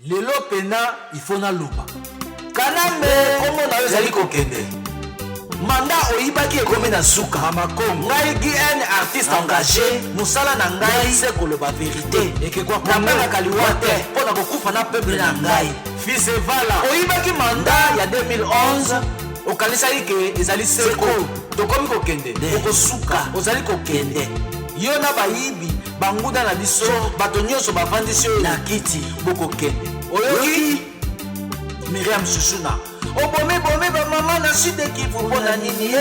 Lelo pena il faut na luba. Kanambe komo na yozali kokende. Manda oyibaki ekomi na suka makongo. Ngai ki un artiste engagé, musala na ngai c'est que le ba vérité. Ekekwa na mbala kaliwa te pona kokufa na peuple na ngai. Fils Evala oyibaki manda ya 2011 okanisaki ke ezali seko. Tokomi kokende. Okosuka ozali kokende. Yo na bayibi banguda na biso bato nyonso bavandisi oyo na kiti bokokende. Oyoki Miriam Susuna obome bamama na sud Kivu mpona nini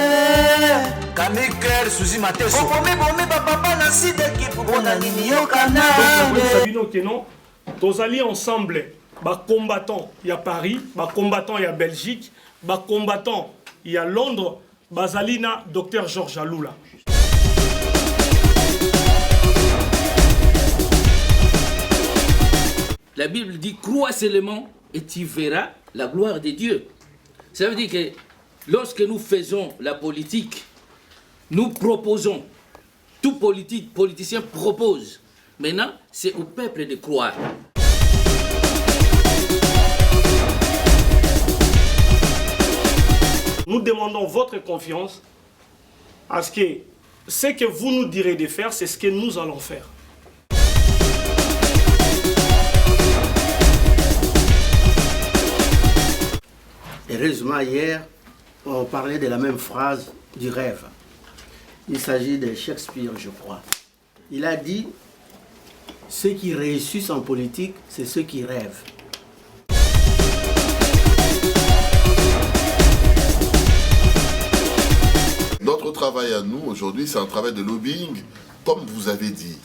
Kamiker Suzi Mateso obome bapapa na sud Kivu mpona nini yokana Sabino Kenon tozali ensemble bacombattants ya Paris, bacombattants ya Belgique, bacombattants ya Londres, bazali na Dr Georges Alula. La Bible dit crois seulement et tu verras la gloire de Dieu. Ça veut dire que lorsque nous faisons la politique, nous proposons, tout politicien propose. Maintenant, c'est au peuple de croire. Nous demandons votre confiance à ce que vous nous direz de faire, c'est ce que nous allons faire. Heureusement, hier, on parlait de la même phrase du rêve. Il s'agit de Shakespeare, je crois. Il a dit, ceux qui réussissent en politique, c'est ceux qui rêvent. Notre travail à nous, aujourd'hui, c'est un travail de lobbying, comme vous avez dit.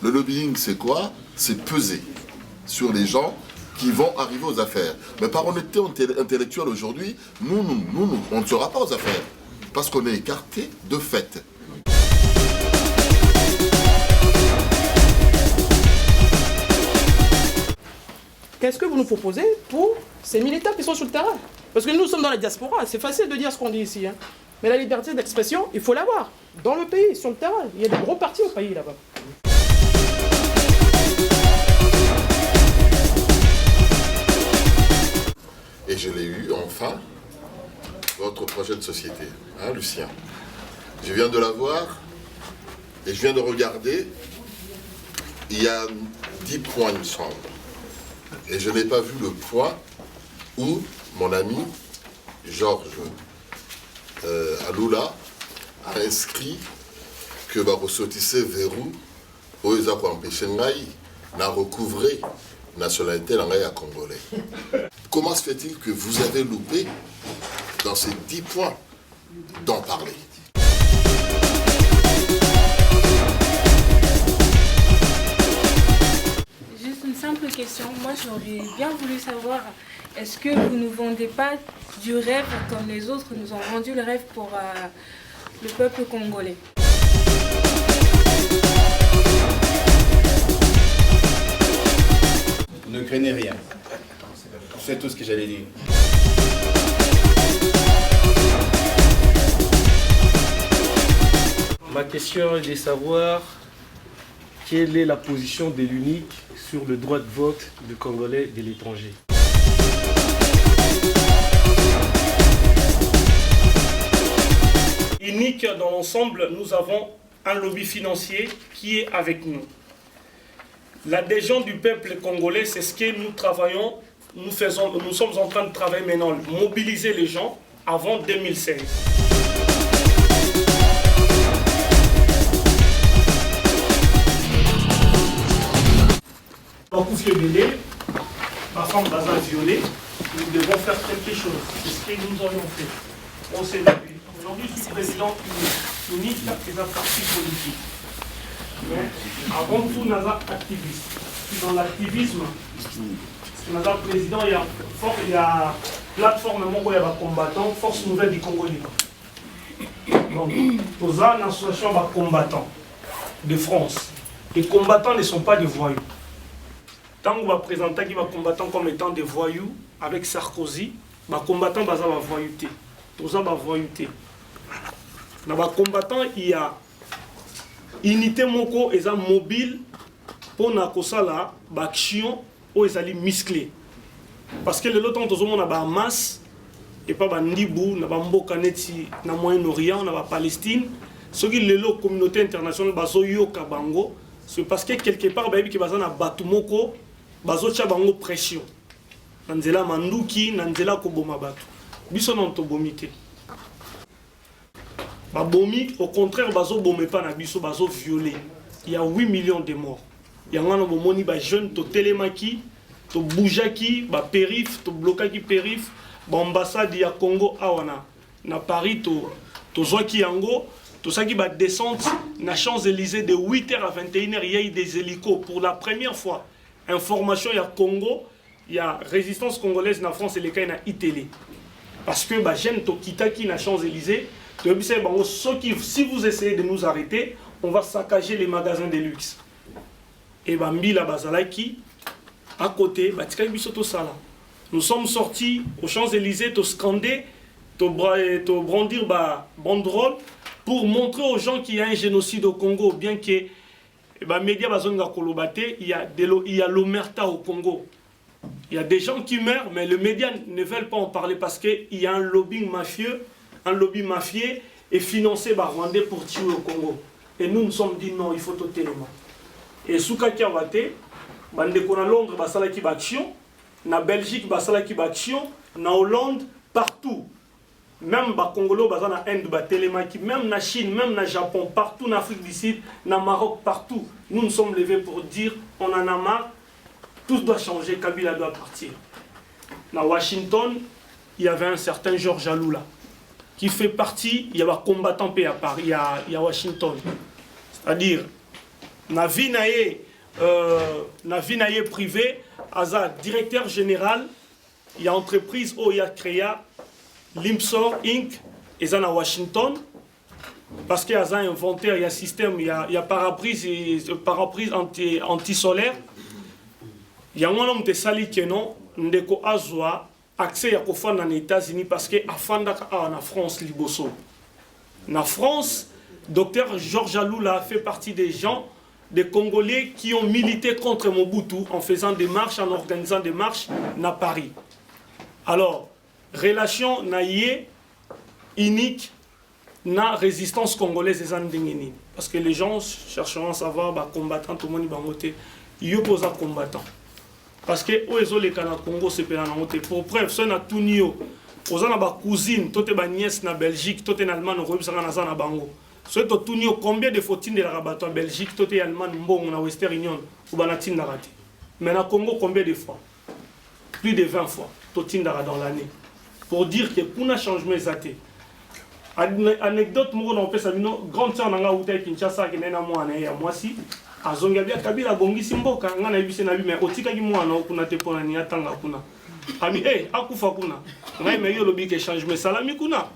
Le lobbying, c'est quoi? C'est peser sur les gens qui vont arriver aux affaires. Mais par honnêteté intellectuelle aujourd'hui, nous, on ne sera pas aux affaires. Parce qu'on est écarté de fait. Qu'est-ce que vous nous proposez pour ces militants qui sont sur le terrain? Parce que nous sommes dans la diaspora, c'est facile de dire ce qu'on dit ici. Hein. Mais la liberté d'expression, il faut l'avoir. Dans le pays, sur le terrain. Il y a des gros partis au pays là-bas. Et je l'ai eu, enfin, votre projet de société, hein, Lucien. Je viens de la voir et je viens de regarder. Il y a 10 points, il me semble. Et je n'ai pas vu le point où mon ami Georges Alula a inscrit que Barosotisse verrou oza ko empêcher ngai na recouvrer nationalité à congolais. Comment se fait-il que vous avez loupé dans ces 10 points d'en parler? Juste une simple question. Moi, j'aurais bien voulu savoir, est-ce que vous ne vendez pas du rêve comme les autres nous ont vendu le rêve pour le peuple congolais? Ne craignez rien. C'est tout ce que j'allais dire. Ma question est de savoir quelle est la position de l'UNIC sur le droit de vote des Congolais de l'étranger. UNIC, dans l'ensemble, nous avons un lobby financier qui est avec nous. L'adhésion du peuple congolais, c'est ce que nous travaillons, nous sommes en train de travailler maintenant, mobiliser les gens avant 2016. En Koufie Bélé, ma femme Baza violée, nous devons faire quelque chose. C'est ce que nous aurions fait. On s'est levé. Aujourd'hui, je suis président unique des partis politiques. Avant tout, nous sommes activistes. Dans l'activisme, nous sommes président, il y a plateforme, il y a combattant, Force Nouvelle du Congo libre. Donc, nous avons une association de combattants de France. Les combattants ne sont pas des voyous. Tant qu'on va présenter les combattants comme étant des voyous, avec Sarkozy, les combattants sont des voyoutés. Nous avons des voyoutés. Dans les combattants, il y a unité moko eza mobile pour na kosala action ils allaient muscler. Parce que le temps, tout le monde a masse, et pas Bandibou, n'a pas Mbokaneti, n'a Moyen-Orient, n'a pas Palestine. Ce qui est la communauté internationale, c'est parce que quelque part, il y a un batumoko, il y a une pression. Nanzela Manduki, Nanzela Kobomabatu. Biso non to bomité. Bomi, au contraire, bazo bomé pas na biso, bazo violé. Il y a 8 millions de morts. Il y a un bomoni ba jeune to télémaki, to boujaki, ba périph, to blokaki périph, ba ambassade ya Congo awana. Na Paris to zoaki yango, to saki ba descente na Champs-Élysées de 8h à 21h, il y a eu des hélicos pour la première fois. Information il y a Congo, il y a résistance congolaise na France et les cas na Italie. Parce que bah jeune to kitaki na Champs-Élysées. Si vous essayez de nous arrêter, on va saccager les magasins de luxe. Et Bambila Bazalaki, à côté, nous sommes sortis aux Champs-Élysées, te scander, te brandir banderole pour montrer aux gens qu'il y a un génocide au Congo, bien que les médias il y a l'omerta au Congo. Il y a des gens qui meurent, mais les médias ne veulent pas en parler parce qu'il y a un lobbying mafieux. Un lobby mafieux est financé par Rwandais pour tuer au Congo. Et nous nous sommes dit non, il faut tout élément. Et Souka Kiawate, Bandekona Londres, Basala qui action, na Belgique, Basala qui action, na Hollande, partout. Même ba Congolo, Basala na Inde, Télémaki, même na Chine, même na Japon, partout en Afrique du Sud, na Maroc, partout. Nous nous sommes levés pour dire on en a marre, tout doit changer, Kabila doit partir. Na Washington, il y avait un certain Georges Aloula, qui fait partie, il y a un combattant à Paris, il y a Washington. C'est-à-dire, na vie privé, Aza, directeur général, il y a entreprise où il y a créé Limpsor Inc. et ça à Washington. Parce qu'il y a un inventaire, il y a un système, il y a paraprise anti-solaire. Il y a un homme de Sali qui est non, Ndeko Azwa, accès à Kofan aux États-Unis parce que en France, Liboso. En France, Dr Georges Aloula fait partie des gens, des Congolais qui ont milité contre Mobutu en faisant des marches, en organisant des marches à Paris. Alors, relation naïe, unique, na résistance congolaise des Andingini. Parce que les gens chercheront à savoir, bah, combattant, tout le monde va voter. Il y a un combattant. Parce que les Congo c'est pour preuve ça na tunio ozana ba cousine toute ba nièce na Belgique toute en Allemagne on ça na na bango so to tunio combien de faut de la rabato en Belgique toute Allemagne mbongo na Western Union ou banatin na raté mais na Congo combien de fois plus de 20 fois totindara dans l'année pour dire que kuna changement zaté anecdote mo on peut ça grande sœur na nga uta Kinshasa ki na moi na ya moi si azongabia Kabila bongisi mboka ngana ibise na bi mais otikaki mwana okuna te pona ni atanga kuna ami akufa kuna ngai me yo lobi ke changement salami kuna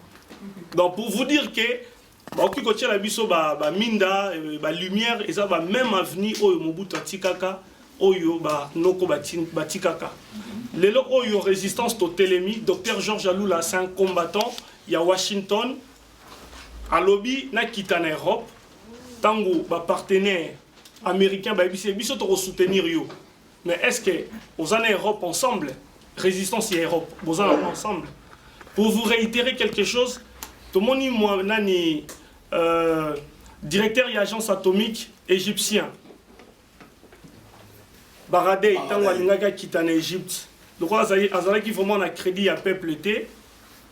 donc pour vous dire que ba okiko tshela biso ba minda ba lumière et ça va même avenir oyo Mobutu atikaka oyo ba noko batikaka lelo oyo résistance to telemi Dr Georges Aloula c'est un combattant il y a Washington à lobby na kita na Europe tango ba partenaire américain, bah, c'est bien sûr soutenir yo. Mais est-ce que aux années Europe ensemble, résistance et Europe, aux années ensemble, pour vous réitérer quelque chose, tout le monde moi nani directeur et agence atomique égyptien. Baradei tango lingaga kita na Égypte. Donc azali qui vraiment na crédit à peuple té.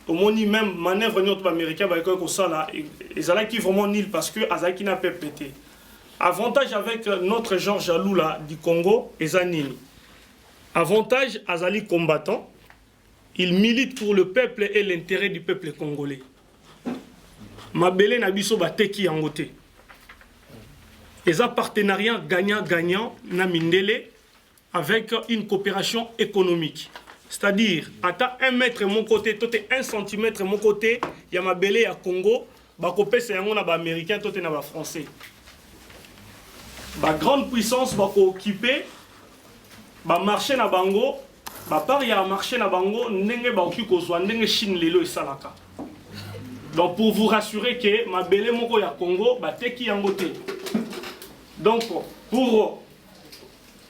Au monde même manœuvre notre américain bah comme ça là, azali qui vraiment nil parce que azali qui n'a peuple té. Avantage avec notre Georges Aloula du Congo et Zanini. Avantage Azali combattant, il milite pour le peuple et l'intérêt du peuple congolais. Mabele Nabiso Bateki Yangote. Et un partenariat gagnant-gagnant na Mindele avec une coopération économique. C'est-à-dire, à 1 mètre mon côté, tout est 1 centimètre mon côté, il y a Mabele à Congo, Bakopé c'est un américain, tout est un français. La grande puissance va occuper le marché na bango par ya marché na bango ndenge ba oki kozwa ndenge Chine lelo esalaka. Donc pour vous rassurer que ma belé moko ya Congo ba teki yango te. Donc pour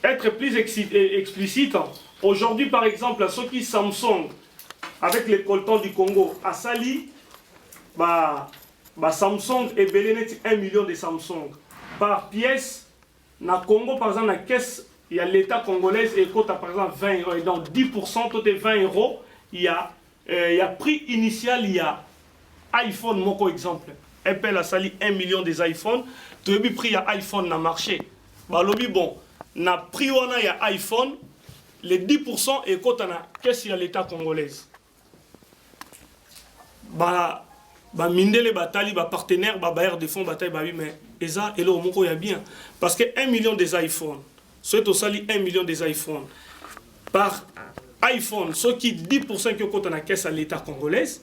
être plus explicite, aujourd'hui par exemple, ceux qui Samsung, avec les coltons du Congo, à Sali, Samsung est belé 1 million de Samsung. Par pièce, dans le Congo, par exemple, dans la caisse, il y a l'État congolais et coûte par exemple 20 euros. Et donc 10%, tout est 20 euros. Il y a prix initial, il y a iPhone, mon exemple. Apple a sali 1 million des iPhones. Tu as vu prix à iPhone dans le marché. Bon, na prix il y a iPhone, les 10% et coûte dans la caisse, il y a l'État congolais. Mindele batali partenaire bailleurs de fonds bataille mais eza elo moko ya bien parce que 1 million des iPhones c'est au sali 1 million des iPhones par iPhone ceux qui 10% qui compte dans la caisse à l'État congolaise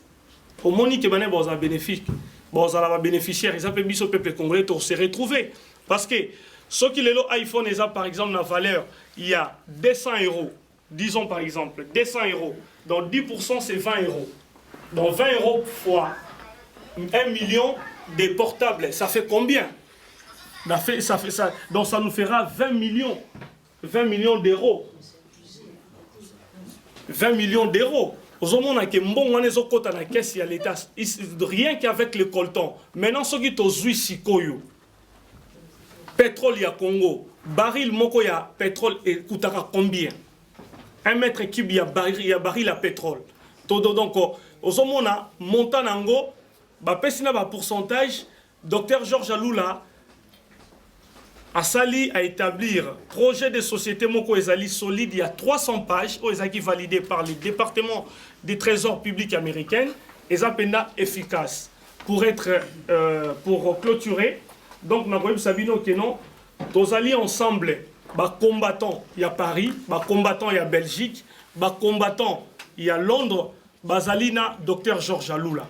au moni que bané boza bénéfique boza la bénéficiaire ils appellent biso peuple congolais pour se retrouver parce que ceux qui les iPhone ils par exemple la valeur il y a 200 euros disons par exemple 200 euros donc 10% c'est 20 euros donc 20 euros fois 1 million de portables, ça fait combien? Ça, donc ça nous fera 20 millions d'euros. 20 millions d'euros. Rien qu'avec le colton. Maintenant, ceux qui ont Sikoyo, pétrole, il y a Congo. Baril, moko, il y a pétrole, et coûtera combien? 1 mètre cube, il y a baril à pétrole. Donc, aux homona, montanango, pesina ba pourcentage, Dr Georges Aloula a sali à établir projet de société moko ezali solide, il y a 300 pages qui validé par le département des trésors publics américains et zapenda efficace pour pour clôturer. Donc na koyeb sabino kenon tozali ensemble combattants il y a Paris, combattants il y a Belgique, combattants il y a Londres, bazalina Dr Georges Aloula.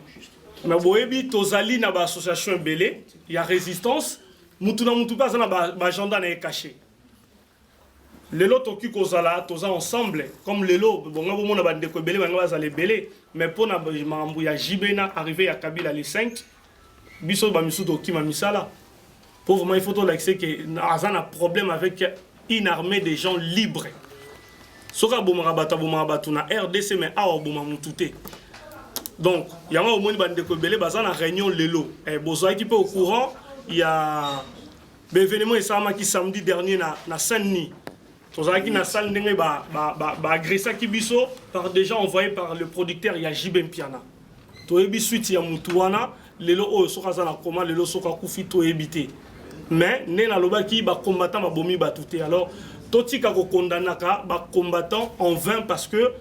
Mais boyebi tozali na ba association belé, il y a résistance, mutuna mutupa za na ba agenda na caché. Lelo toki kozala toza ensemble comme lelo bonga bomona ba ndeko belé banga bazale belé, mais pona mambu ya Jibena arrivé à Kabila les 5 biso ba misuto kima misala. Pour vraiment il faut l'accès que azana problème avec une armée de gens libres. Soka bomara batu na RDC mais awa boma mutute. Donc, il y a un moment où il y a une réunion lelo. Et besoin qui peut au courant, il y a un événement qui samedi dernier na Saint-Denis. Tous qui na salle n'engé agressé qui biso par déjà envoyé par le producteur il y a Jibem Piana. To ebi suite ya mutuana lelo o soka za na koma lelo soka kufi to ebité. Mais né na loba ki ba combattant ba bomi ba touté. Alors totika ko kondanaka ba combattant en vain parce que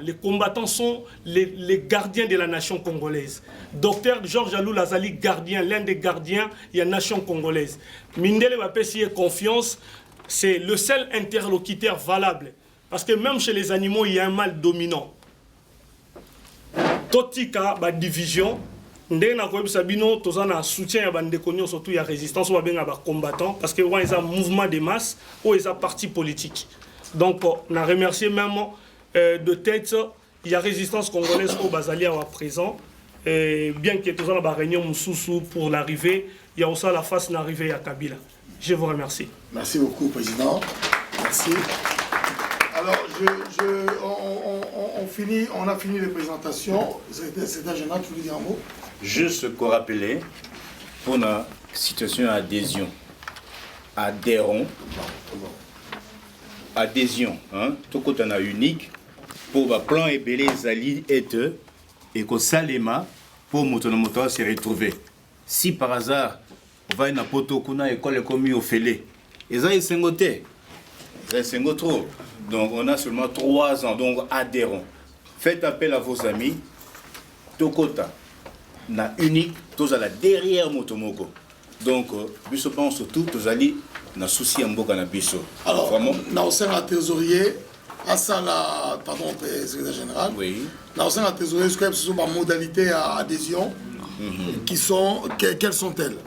les combattants sont les gardiens de la nation congolaise. Docteur Georges Aloula Lazali, gardien, l'un des gardiens de la nation congolaise. Mindele Bapessier confiance, c'est le seul interlocuteur valable. Parce que même chez les animaux, il y a un mal dominant. Totika, division, ndena ko sabino tozana soutien ya bande konyo surtout ya résistance ou bien ba combattants parce que ouais ils ont mouvement de masse ou ils ont parti politique. Donc, on a remercié même de tête, il y a résistance congolaise au Bazalia à présent. Et bien que tout ça, la réunion Moussoussou pour l'arrivée, il y a aussi la face d'arrivée à Kabila. Je vous remercie. Merci beaucoup, Président. Merci. Alors, on a fini les présentations. C'est un gênant, tu veux dire un mot? Juste qu'on rappelait, pour la situation d'adhésion, adhérons. Adhésion, tout côté on a unique pour le plan et belé zali et que salema pour moto se retrouver. Si par hasard on va na poto kuna école comme au félé, ils ont singoté, donc on a seulement 3 ans donc adhérons. Faites appel à vos amis. Tout côté na unique, tous à la derrière motomoko. Donc biso pense surtout tous ali na souci en boka na biso. Alors vraiment na au sein de trésorier à ça la pardon secrétaire général. Oui. Na au sein de trésorier ce que ce sont les modalités à adhésion qui sont quelles sont-elles?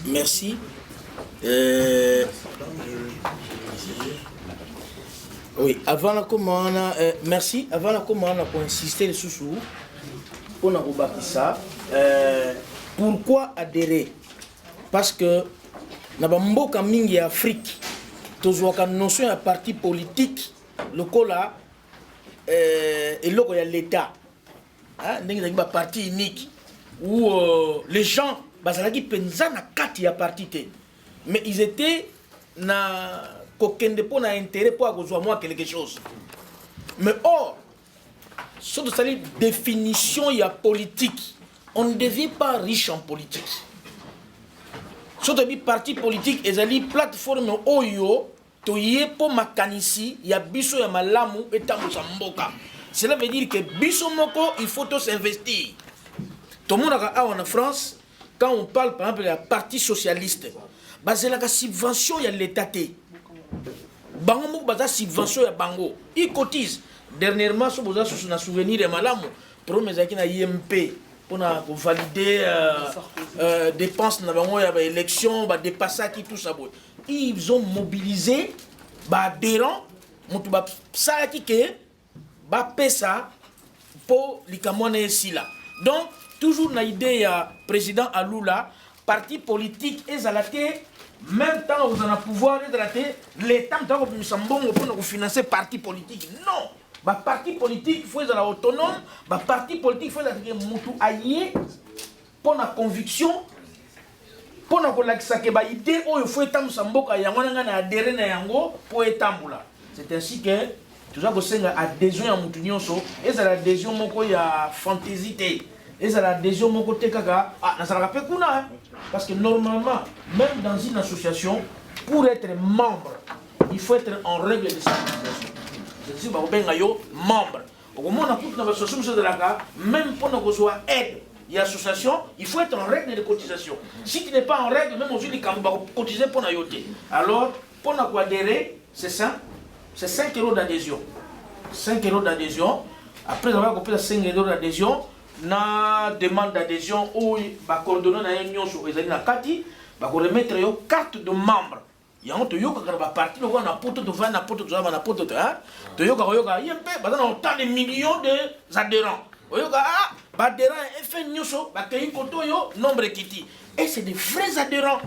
Merci. Oui, avant la commande, merci. Avant la commande, pour insister sur pour nous rebâtir ça. Pourquoi adhérer? Parce que na bamboka mingi ya Afrique tozwaka notion ya parti politique lokola eloko ya l'État ndenge ezalaki baparti unique où les gens bazalaki mpenza na kati ya parti te, mais ils étaient na kokende mpo na intérêt mpo akozwa mwa quelque chose. Mais or so tosali définition ya politique, on ne devient pas riche en politique. So toyebi parti politique ezali plateforme oyo toye mpo makanisi ya biso ya malamu etambusa mboka. Cela veut dire que biso moko il faut tous investir. Tout le monde en France, quand on parle par exemple de la partie socialiste, basé la subvention il y a l'État. Bango moko baza subvention ya bango. Ils cotisent. Dernièrement, si vous avez un souvenir de malamu, pour mes amis na IMP pour valider dépenses na bango ya élection, ba dépasser qui tout ça. Ils ont mobilisé ba adhérents, mutu ba ça qui que ba pesa pour likamwana ici là. Donc toujours na idée ya président Alula, parti politique ezalate même temps vous en a pouvoir ezalate l'état tant que misambongo pour financer parti politique. Non. Ba parti politique faut être autonome, ba parti politique faut être mutu aye pour la conviction pour na kolakisa ke ba idée oyo faut etambusa mboka yango na adhérer na yango pour etambula. C'est ainsi que tout ça kosenga adhésion ya mutu nyonso ezala adhésion moko ya fantaisie te. Ezala adhésion moko te kaka na sala pe kuna parce que normalement même dans une association pour être membre il faut être en règle de civilisation. Je dis ba benga yo membre. Au moment où on a l'association de la même pour nous reçoit aide et association, il faut être en règle de cotisation. Si tu n'es pas en règle, même aujourd'hui, quand on va cotiser pour nous yoter. Alors, pour nous adhérer, c'est ça, c'est 5 € d'adhésion. 5 € d'adhésion. Après avoir coupé 5 € d'adhésion, na demande d'adhésion où va coordonner na union sur les alliés na kati, va remettre une carte de membre. Il y a un toyoka qui va partir, on a poto de vin, on a poto de vin, on a poto de vin. Toyoka yoka yempe, bah on a autant de millions d'adhérents. Oyoka adhérents fait nyoso, bah kayi koto yo nombre kiti. Et c'est des vrais adhérents.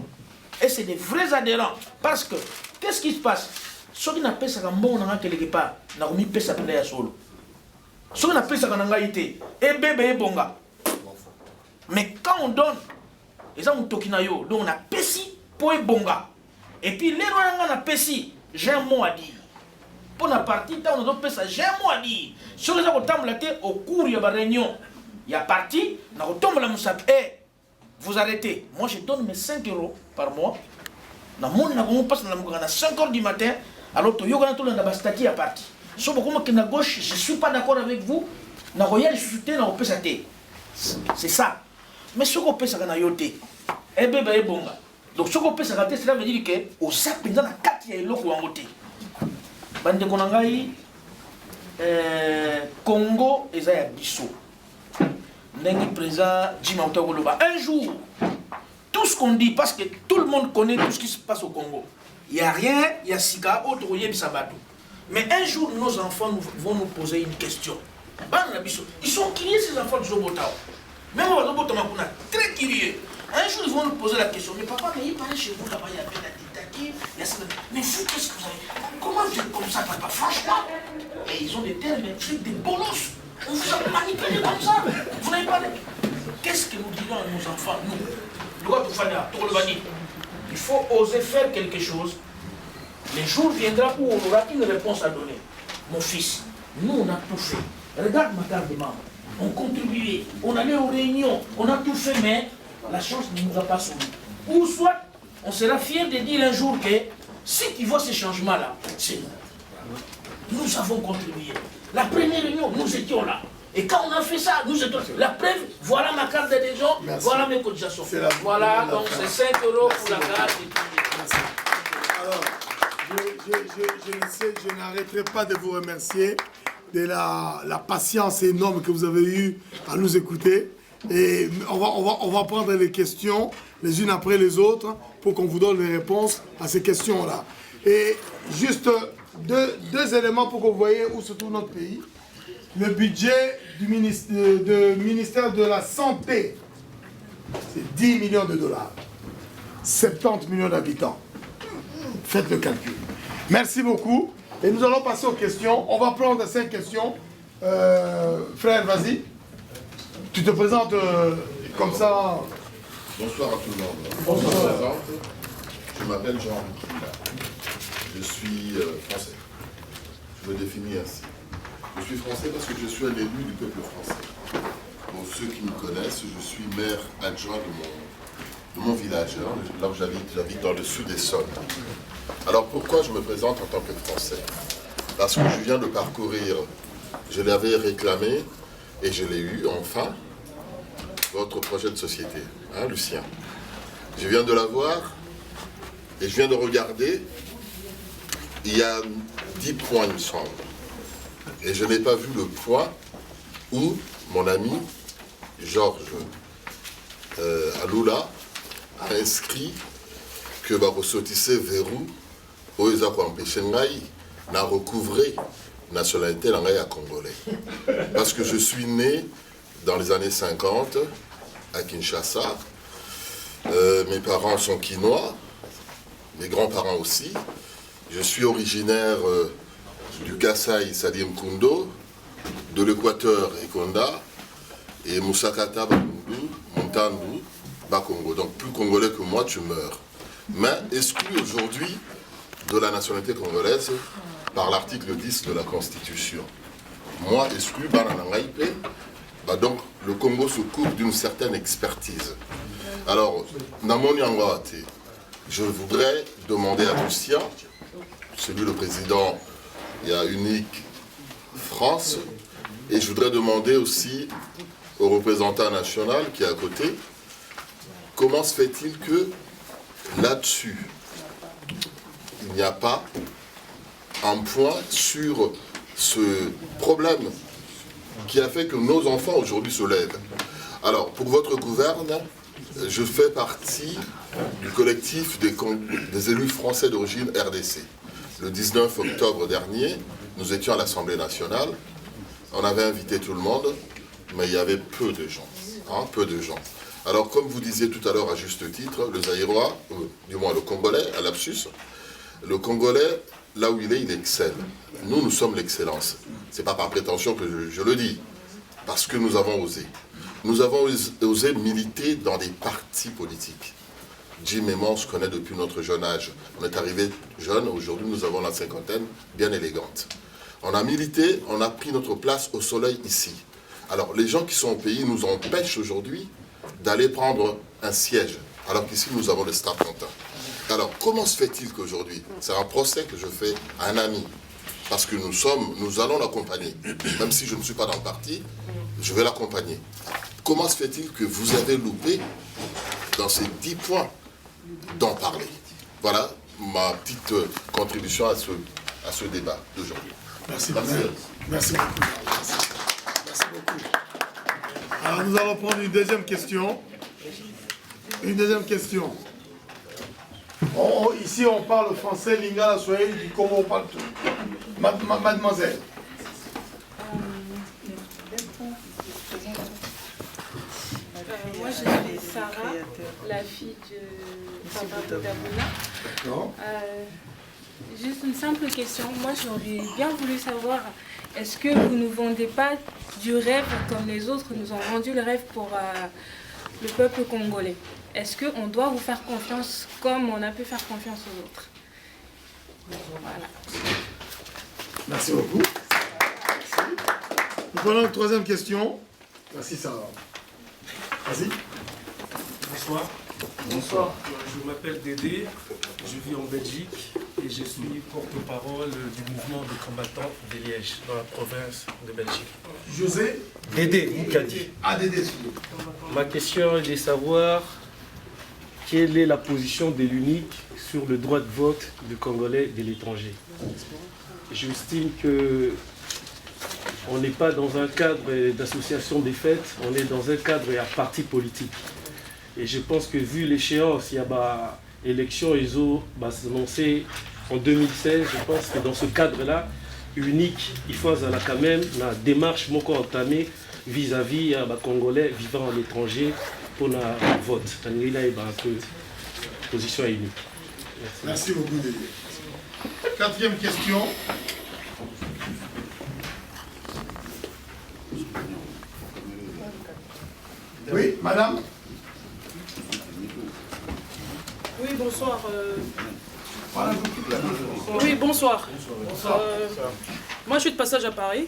Et c'est des vrais adhérents parce que qu'est-ce qui se passe? Ceux qui n'appellent ça comme bon on a quelque part, n'a remis pesa penda ya solo. Ceux qui n'appellent ça comme ngaïté, et bébé bonga. Mais quand on donne, les gens ont tokinayo, donc on a pesi pour bonga. Et puis, les gens qui ont pesi, j'ai un mot à dire. Pour la partie, on a pesi, j'ai un mot à dire. Si les gens ont au cours de la réunion, il y a parti, on a dit, vous arrêtez. Moi, je donne mes 5 € par mois. Dans mon monde, passe à 5 h du matin, alors que yoga tout le monde statut à parti. Sauf que à gauche, je ne suis pas d'accord avec vous. Na royal chuté na opesate. C'est ça. Mais ce qu'on peut ça na yoté. Eh bébé bonga. Donc ce qu'on peut ça rater, cela veut dire que au sap dans la 4 ya eloko wangote. Bande konangai Congo eza ya biso. Ndenge président Jim Autagoloba. Un jour tout ce qu'on dit parce que tout le monde connaît tout ce qui se passe au Congo. Il y a rien, il y a sika autre yeb sabato. Mais un jour nos enfants vont nous poser une question. Ils sont curieux ces enfants de Zobotao. Même au Zobotao, on a très curieux. Un jour, ils vont nous poser la question. Mais papa, mais il paraît chez vous là-bas, il y avait la dictature. Mais vous, qu'est-ce que vous avez? Comment vous êtes comme ça, papa? Franchement. Et ils ont des termes, vous êtes des bolos. On vous a manipulé comme ça. Vous n'avez pas. Qu'est-ce que nous disons à nos enfants, nous? Il faut oser faire quelque chose. Le jour viendra où on aura une réponse à donner. Mon fils, nous, on a tout fait. Regarde ma carte de membre. On contribuait, on allait aux réunions, on a tout fait, mais la chance ne nous a pas soumis. Ou soit, on sera fier de dire un jour que si tu vois ces changements-là, c'est nous. Nous avons contribué. La première réunion, nous étions là. Et quand on a fait ça, nous étions. La preuve, voilà ma carte d'adhésion, voilà mes cotisations. Voilà, donc c'est 5 € pour la carte. Merci. Alors, je n'arrêterai pas de vous remercier de la patience énorme que vous avez eue à nous écouter. Et on va prendre les questions les unes après les autres pour qu'on vous donne les réponses à ces questions-là. Et juste deux éléments pour que vous voyez où se trouve notre pays. Le budget du ministère de la Santé, c'est 10 millions de $. 70 millions d'habitants. Faites le calcul. Merci beaucoup. Et nous allons passer aux questions. On va prendre 5 questions. Frère, vas-y. Tu te présentes comme ça. Bonsoir à tout le monde. Bonsoir. Je me présente. Je m'appelle Jean-Henri Kila. Je suis français. Je me définis ainsi. Je suis français parce que je suis un élu du peuple français. Pour ceux qui me connaissent, je suis maire adjoint de mon village, là où j'habite dans le sud des Essonnes. Alors pourquoi je me présente en tant que Français? Parce que je viens de parcourir, je l'avais réclamé et je l'ai eu enfin, votre projet de société, hein, Lucien. Je viens de l'avoir et je viens de regarder, il y a 10 points il me semble. Et je n'ai pas vu le point où mon ami Georges Alula a inscrit que Barosotissé verrou oza ko empêcher ngai na recouvrer nationalité à congolais. Parce que je suis né dans les années 50 à Kinshasa. Mes parents sont quinois, mes grands-parents aussi. Je suis originaire du Kasaï Sadim Kundo, de l'Équateur Ekonda, et Moussakata Bakundu, Montandu, Bakongo. Donc plus congolais que moi, tu meurs. Mais exclu aujourd'hui de la nationalité congolaise par l'article 10 de la Constitution. Moi, exclu, donc le Congo se coupe d'une certaine expertise. Alors, Namoni Angwate, je voudrais demander à Lucien, celui le président, il y a Unique France, et je voudrais demander aussi au représentant national qui est à côté, comment se fait-il que là-dessus, il n'y a pas un point sur ce problème qui a fait que nos enfants aujourd'hui se lèvent. Alors, pour votre gouverne, je fais partie du collectif des élus français d'origine RDC. Le 19 octobre dernier, nous étions à l'Assemblée nationale. On avait invité tout le monde, mais il y avait peu de gens. Hein, peu de gens. Alors, comme vous disiez tout à l'heure à juste titre, le Zaïrois, du moins le Congolais, à lapsus, le Congolais, là où il excelle. Nous, nous sommes l'excellence. Ce n'est pas par prétention que je le dis, parce que nous avons osé. Nous avons osé militer dans des partis politiques. Jim et moi, on se connaît depuis notre jeune âge. On est arrivé jeune, aujourd'hui nous avons la cinquantaine, bien élégante. On a milité, on a pris notre place au soleil ici. Alors les gens qui sont au pays nous empêchent aujourd'hui d'aller prendre un siège, alors qu'ici nous avons le Stade Quentin. Alors comment se fait-il qu'aujourd'hui, c'est un procès que je fais à un ami, parce que nous allons l'accompagner, même si je ne suis pas dans le parti, je vais l'accompagner. Comment se fait-il que vous avez loupé dans ces 10 points d'en parler? Voilà ma petite contribution à ce débat d'aujourd'hui. Merci beaucoup. Merci beaucoup. Merci beaucoup. Alors nous allons prendre une deuxième question. Une deuxième question. Ici on parle français, lingala, swahili, du Congo, on parle tout. Mademoiselle. Moi, je suis Sarah, la fille de Papa Boudabona. Juste une simple question. Moi, j'aurais bien voulu savoir, est-ce que vous ne vendez pas du rêve comme les autres nous ont vendu le rêve pour le peuple congolais? Est-ce qu'on doit vous faire confiance comme on a pu faire confiance aux autres? Voilà. Merci beaucoup. Merci. Nous prenons une troisième question. Merci Sarah. Vas-y. Bonsoir. Bonsoir. Je m'appelle Dédé, je vis en Belgique et je suis porte-parole du mouvement de combattants de Liège, dans la province de Belgique. José Dédé Moukadi. Ah, Dédé. Ma question est de savoir quelle est la position de l'UNIC sur le droit de vote du Congolais de l'étranger. J'estime que on n'est pas dans un cadre d'association des fêtes, on est dans un cadre à parti politique. Et je pense que vu l'échéance, il y a élection ISO annoncée en 2016, je pense que dans ce cadre-là, unique, il faut quand même la démarche entamée vis-à-vis des Congolais vivant à l'étranger pour le vote. position est unique. Merci beaucoup, Dédé. Quatrième question. Oui, madame. Oui, bonsoir. Oui, bonsoir. Moi, je suis de passage à Paris.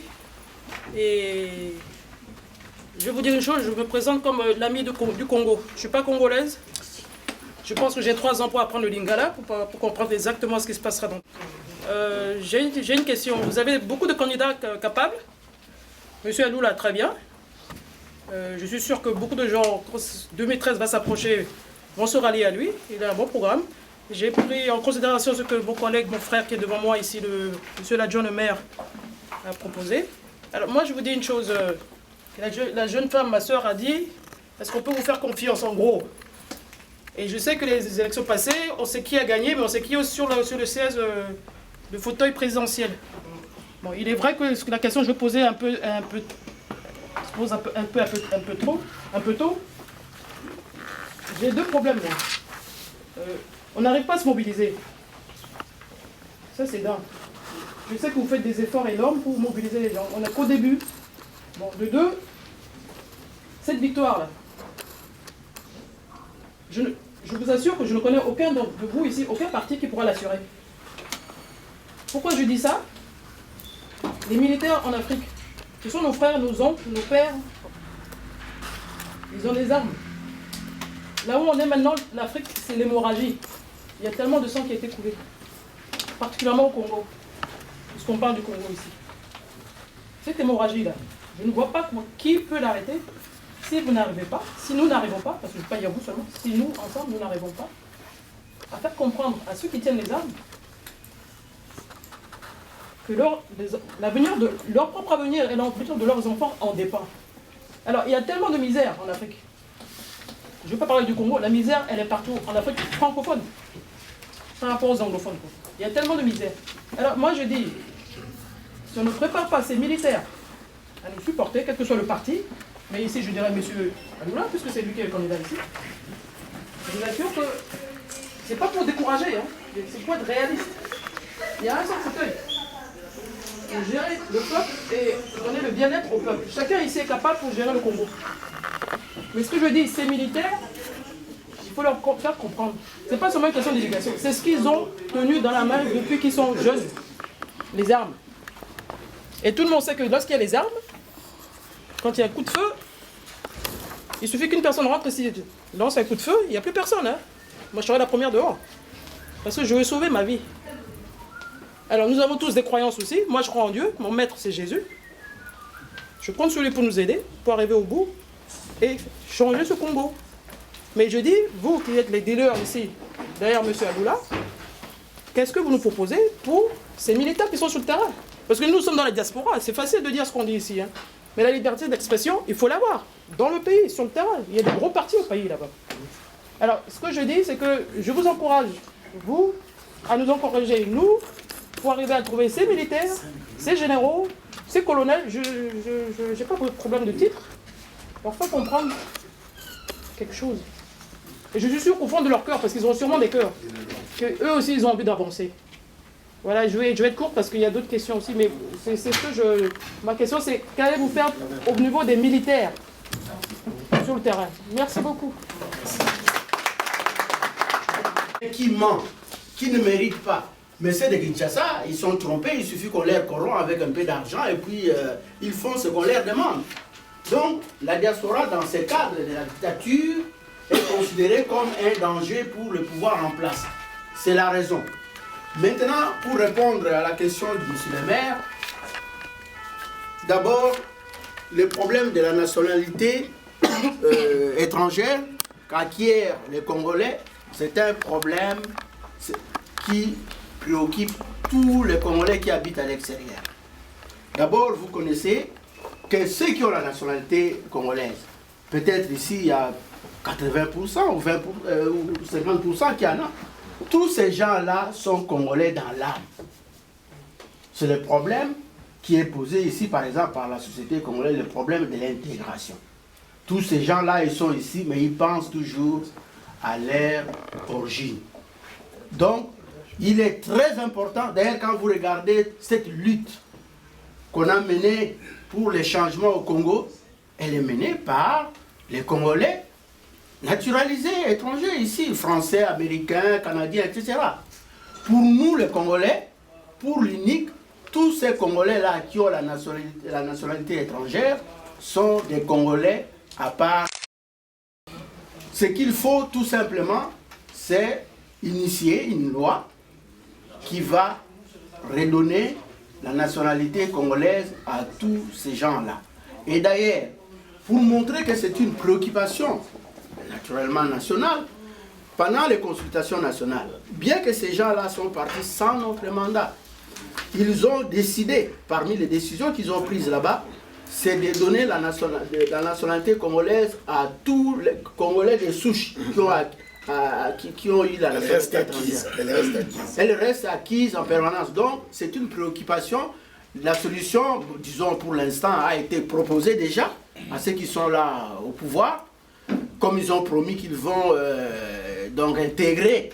Et je vais vous dire une chose, je me présente comme l'ami du Congo. Je ne suis pas congolaise. Je pense que j'ai 3 ans pour apprendre le lingala, pour comprendre exactement ce qui se passera dans... J'ai une question. Vous avez beaucoup de candidats capables. Monsieur Aloula, très bien. Je suis sûr que beaucoup de gens, quand 2013 va s'approcher, vont se rallier à lui. Il a un bon programme. J'ai pris en considération ce que vos collègues, mon frère qui est devant moi ici, monsieur l'adjoint le maire, a proposé. Alors moi, je vous dis une chose. La jeune femme, ma soeur, a dit, est-ce qu'on peut vous faire confiance, en gros? Et je sais que les élections passées, on sait qui a gagné, mais on sait qui est sur le siège de fauteuil présidentiel. Bon, il est vrai que la question que je posais un peu tôt. J'ai 2 problèmes, moi. On n'arrive pas à se mobiliser. Ça, c'est dingue. Je sais que vous faites des efforts énormes pour mobiliser les gens. On n'a qu'au début. Bon, de 2, cette victoire-là, je vous assure que je ne connais aucun de vous ici, aucun parti qui pourra l'assurer. Pourquoi je dis ça? Les militaires en Afrique, ce sont nos frères, nos oncles, nos pères. Ils ont des armes. Là où on est maintenant, l'Afrique, c'est l'hémorragie. Il y a tellement de sang qui a été coulé. Particulièrement au Congo. Puisqu'on parle du Congo ici. Cette hémorragie-là, je ne vois pas qui peut l'arrêter. Si vous n'arrivez pas, si nous n'arrivons pas, parce que je ne veux pas dire vous seulement, si nous, ensemble, nous n'arrivons pas à faire comprendre à ceux qui tiennent les armes que l'avenir de leur propre avenir et l'avenir de leurs enfants en dépend. Alors, il y a tellement de misère en Afrique. Je ne veux pas parler du Congo, la misère, elle est partout en Afrique francophone, par rapport aux anglophones. Il y a tellement de misère. Alors, moi, je dis, si on ne prépare pas ces militaires à nous supporter, quel que soit le parti, mais ici, je dirais M. Aloula, puisque c'est lui qui est le candidat ici, je vous assure que c'est pas pour décourager, hein, c'est pour être réaliste. Il y a un seul fauteuil. Pour gérer le peuple et donner le bien-être au peuple. Chacun ici est capable pour gérer le Congo. Mais ce que je dis, ces militaires, il faut leur faire comprendre. Ce n'est pas seulement une question d'éducation. C'est ce qu'ils ont tenu dans la main depuis qu'ils sont jeunes. Les armes. Et tout le monde sait que lorsqu'il y a les armes, quand il y a un coup de feu, il suffit qu'une personne rentre ici, lance un coup de feu, il n'y a plus personne. Hein. Moi, je serai la première dehors. Parce que je veux sauver ma vie. Alors, nous avons tous des croyances aussi. Moi, je crois en Dieu. Mon maître, c'est Jésus. Je compte sur lui pour nous aider, pour arriver au bout et changer ce Congo. Mais je dis, vous qui êtes les dealers ici, derrière M. Aloula, qu'est-ce que vous nous proposez pour ces militants qui sont sur le terrain? Parce que nous sommes dans la diaspora. C'est facile de dire ce qu'on dit ici. Hein. Mais la liberté d'expression, il faut l'avoir. Dans le pays, sur le terrain. Il y a des gros partis au pays là-bas. Alors, ce que je dis, c'est que je vous encourage, vous, à nous encourager, nous, pour arriver à trouver ces militaires, ces généraux, ces colonels. Je n'ai pas de problème de titre. Leur faire comprendre quelque chose. Et je suis sûr qu'au fond de leur cœur, parce qu'ils ont sûrement des cœurs, qu'eux aussi, ils ont envie d'avancer. Voilà, je vais être courte parce qu'il y a d'autres questions aussi, mais c'est ce que ma question, c'est qu'allez-vous faire au niveau des militaires sur le terrain? Merci beaucoup. Qui ment, qui ne mérite pas. Mais c'est de Kinshasa, ils sont trompés, il suffit qu'on les corrompt avec un peu d'argent et puis ils font ce qu'on leur demande. Donc la diaspora, dans ce cadre de la dictature, est considérée comme un danger pour le pouvoir en place. C'est la raison. Maintenant, pour répondre à la question de M. le maire, d'abord, le problème de la nationalité étrangère qu'acquièrent les Congolais, c'est un problème qui préoccupe tous les Congolais qui habitent à l'extérieur. D'abord, vous connaissez que ceux qui ont la nationalité congolaise, peut-être ici il y a 80% ou 50% qui en a, tous ces gens-là sont Congolais dans l'âme. C'est le problème qui est posé ici, par exemple, par la société congolaise, le problème de l'intégration. Tous ces gens-là, ils sont ici, mais ils pensent toujours à leur origine. Donc, il est très important, d'ailleurs quand vous regardez cette lutte qu'on a menée pour les changements au Congo, elle est menée par les Congolais naturalisés, étrangers ici, Français, Américains, Canadiens, etc. Pour nous les Congolais, pour l'UNIC, tous ces Congolais-là qui ont la nationalité étrangère sont des Congolais à part. Ce qu'il faut tout simplement, c'est initier une loi qui va redonner la nationalité congolaise à tous ces gens-là. Et d'ailleurs, pour montrer que c'est une préoccupation naturellement nationale, pendant les consultations nationales, bien que ces gens-là sont partis sans notre mandat, ils ont décidé, parmi les décisions qu'ils ont prises là-bas, c'est de donner la nationalité congolaise à tous les Congolais de souche qui ont eu la nationalité étrangère. Elle reste acquise en permanence. Donc, c'est une préoccupation. La solution, disons pour l'instant, a été proposée déjà à ceux qui sont là au pouvoir. Comme ils ont promis qu'ils vont donc intégrer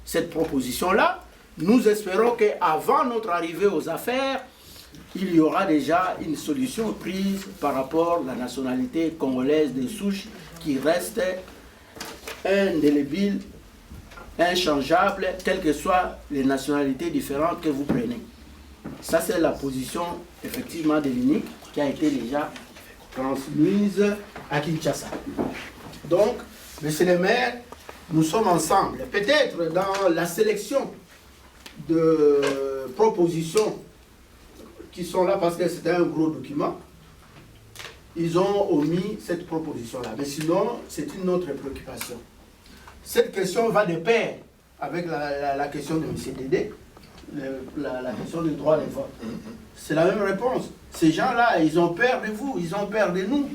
cette proposition-là, nous espérons qu'avant notre arrivée aux affaires, il y aura déjà une solution prise par rapport à la nationalité congolaise de souche qui reste indélébile, inchangeable, quelles que soient les nationalités différentes que vous prenez. Ça, c'est la position, effectivement, de l'UNIC qui a été déjà transmise à Kinshasa. Donc, monsieur le maire, nous sommes ensemble. Peut-être dans la sélection de propositions qui sont là, parce que c'était un gros document, ils ont omis cette proposition-là. Mais sinon, c'est une autre préoccupation. Cette question va de pair avec la question de M. Dédé, la question du droit de vote. C'est la même réponse. Ces gens-là, ils ont peur de vous, ils ont peur de nous.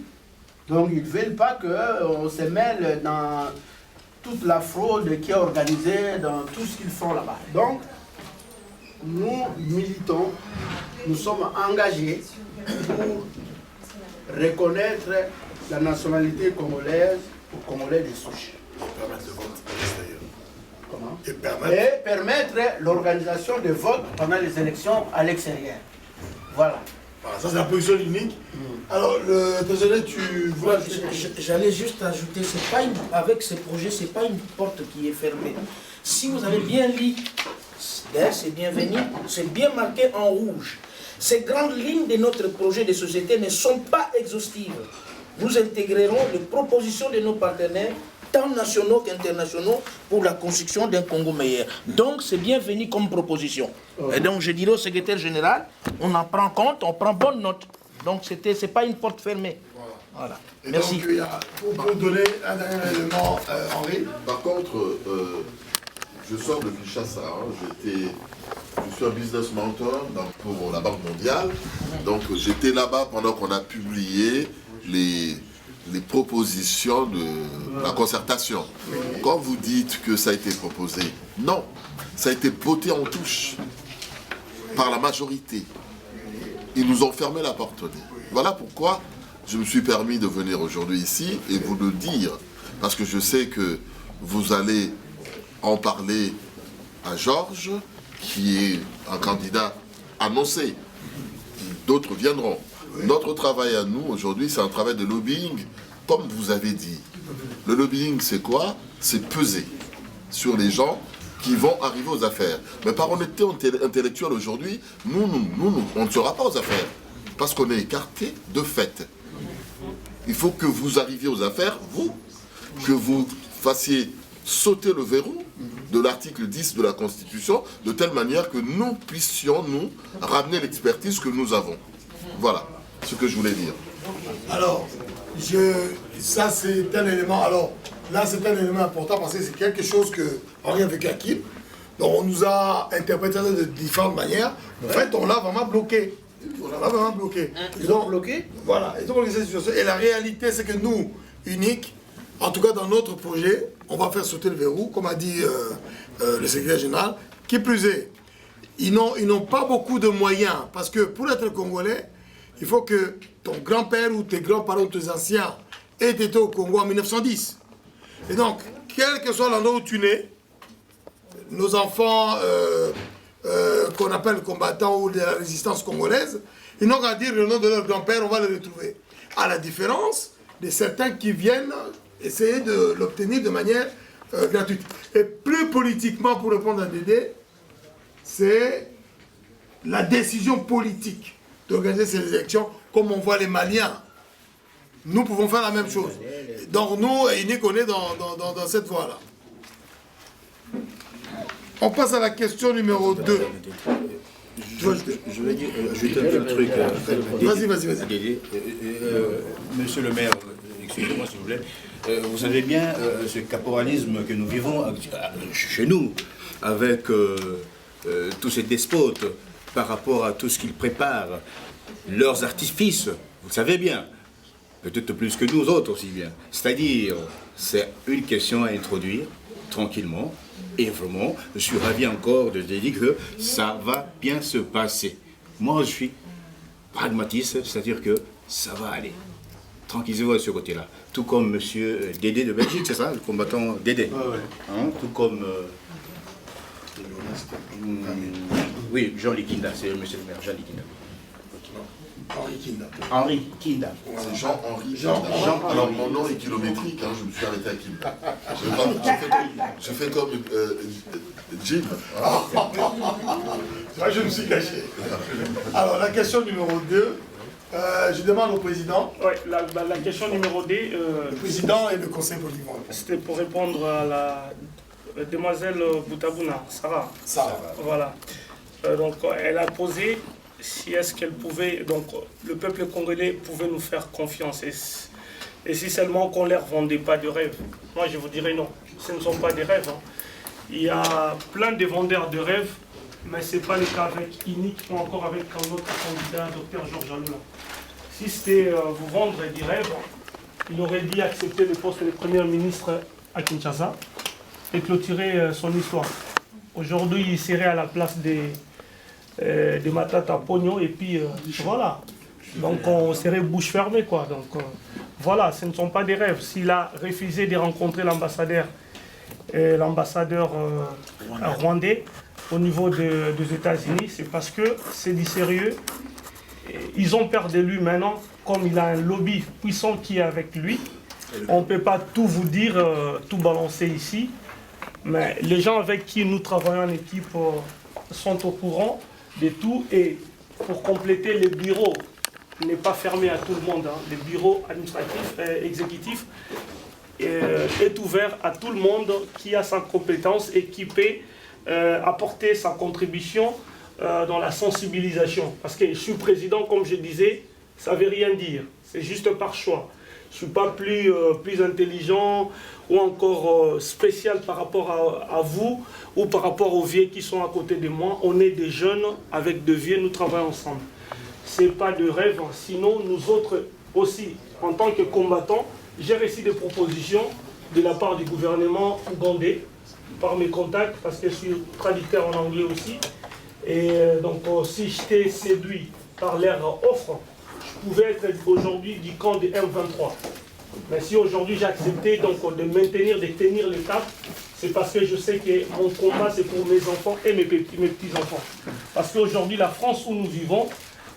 Donc, ils ne veulent pas qu'on se mêle dans toute la fraude qui est organisée, dans tout ce qu'ils font là-bas. Donc, nous militons, nous sommes engagés pour reconnaître la nationalité congolaise aux Congolais de souche. Et permettre l'organisation de votes pendant les élections à l'extérieur. Voilà. Voilà, ça c'est la position unique. Alors, le trésorier, tu vois... J'allais juste ajouter, avec ce projet, ce n'est pas une porte qui est fermée. Si vous avez bien lu, c'est bienvenu, c'est bien marqué en rouge. Ces grandes lignes de notre projet de société ne sont pas exhaustives. Nous intégrerons les propositions de nos partenaires, tant nationaux qu'internationaux, pour la construction d'un Congo meilleur. Donc, c'est bienvenu comme proposition. Et donc, je dirais au secrétaire général, on en prend compte, on prend bonne note. Donc, ce n'est pas une porte fermée. Voilà. Et merci. Donc, pour donner un dernier élément, Henri. Par contre, je sors de Kinshasa. Je suis un business mentor pour la Banque mondiale. Donc, j'étais là-bas pendant qu'on a publié les propositions de la concertation. Quand vous dites que ça a été proposé, non, ça a été voté en touche par la majorité. Ils nous ont fermé la porte. Voilà pourquoi je me suis permis de venir aujourd'hui ici et vous le dire, parce que je sais que vous allez en parler à Georges, qui est un candidat annoncé. D'autres viendront. Notre travail à nous, aujourd'hui, c'est un travail de lobbying, comme vous avez dit. Le lobbying, c'est quoi? C'est peser sur les gens qui vont arriver aux affaires. Mais par honnêteté intellectuelle aujourd'hui, nous, on ne sera pas aux affaires, parce qu'on est écarté de fait. Il faut que vous arriviez aux affaires, vous, que vous fassiez sauter le verrou de l'article 10 de la Constitution, de telle manière que nous puissions, nous, ramener l'expertise que nous avons. Voilà ce que je voulais dire. Alors, ça c'est un élément, alors là c'est un élément important parce que c'est quelque chose que Henri a vécu à Kim. Donc on nous a interprété de différentes manières. En fait, on l'a vraiment bloqué. On l'a vraiment bloqué. Ils ont bloqué? Voilà, ils ont bloqué cette situation. Et la réalité, c'est que nous, unique, en tout cas dans notre projet, on va faire sauter le verrou, comme a dit le secrétaire général. Qui plus est, ils n'ont pas beaucoup de moyens, parce que pour être congolais, il faut que ton grand-père ou tes grands-parents ou tes anciens aient été au Congo en 1910. Et donc, quel que soit l'endroit où tu nais, nos enfants qu'on appelle combattants ou de la résistance congolaise, ils n'ont qu'à dire le nom de leur grand-père, on va le retrouver. À la différence de certains qui viennent essayer de l'obtenir de manière gratuite. Et plus politiquement, pour répondre à Dédé, c'est la décision politique d'organiser ces élections comme on voit les Maliens. Nous pouvons faire la même chose. Donc nous, Unique, on est dans cette voie-là. On passe à la question numéro 2. Je veux dire, ajouter un petit truc. Vas-y. Monsieur le maire, excusez-moi s'il vous plaît. Vous savez bien ce caporalisme que nous vivons chez nous, avec tous ces despotes par rapport à tout ce qu'ils préparent, leurs artifices, vous le savez bien, peut-être plus que nous autres aussi bien. C'est-à-dire, c'est une question à introduire tranquillement. Et vraiment, je suis ravi encore de dire que ça va bien se passer. Moi, je suis pragmatiste, c'est-à-dire que ça va aller. Tranquillisez-vous de ce côté-là. Tout comme monsieur Dédé de Belgique, c'est ça, le combattant Dédé. Hein, tout comme... oui, Jean Likinda, c'est monsieur le maire, Jean Likinda. Henri Kinda. C'est Jean-Henri. Alors mon nom est kilométrique, hein, je me suis arrêté à Kinda. Je fais comme Jim. Je me suis caché. Alors la question numéro 2, je demande au président. Ouais, la question numéro 2. Le président et le conseil politique. C'était pour répondre à la demoiselle Boutabuna, Sarah. Voilà. Donc elle a posé si est-ce qu'elle pouvait, donc le peuple congolais pouvait nous faire confiance et si seulement qu'on ne leur vendait pas de rêves. Moi je vous dirais non, ce ne sont pas des rêves. Hein. Il y a plein de vendeurs de rêves, mais ce n'est pas le cas avec Unique ou encore avec un autre candidat, Dr Georges Aloula. Si c'était vous vendre des rêves, il aurait dit accepter le poste de Premier ministre à Kinshasa et clôturer son histoire. Aujourd'hui il serait à la place des Matata Pogno et puis voilà, donc on serait bouche fermée quoi. Donc voilà, ce ne sont pas des rêves. S'il a refusé de rencontrer l'ambassadeur rwandais au niveau des États-Unis, c'est parce que c'est du sérieux. Ils ont peur de lui maintenant, comme il a un lobby puissant qui est avec lui. On ne peut pas tout vous dire, tout balancer ici, mais les gens avec qui nous travaillons en équipe sont au courant de tout, et pour compléter, le bureau n'est pas fermé à tout le monde. Hein. Le bureau administratif, exécutif est ouvert à tout le monde qui a sa compétence et qui peut apporter sa contribution dans la sensibilisation. Parce que je suis président, comme je disais, ça ne veut rien dire. C'est juste par choix. Je ne suis pas plus intelligent ou encore spécial par rapport à vous ou par rapport aux vieux qui sont à côté de moi. On est des jeunes avec des vieux, nous travaillons ensemble. Ce n'est pas de rêve, sinon nous autres aussi, en tant que combattants, j'ai reçu des propositions de la part du gouvernement ougandais, par mes contacts, parce que je suis traducteur en anglais aussi. Et donc si j'étais séduit par leur offre, je pouvais être aujourd'hui du camp de M23. Mais si aujourd'hui j'ai accepté donc, de maintenir, de tenir le cap, c'est parce que je sais que mon combat c'est pour mes enfants et mes petits-enfants. Parce qu'aujourd'hui la France où nous vivons,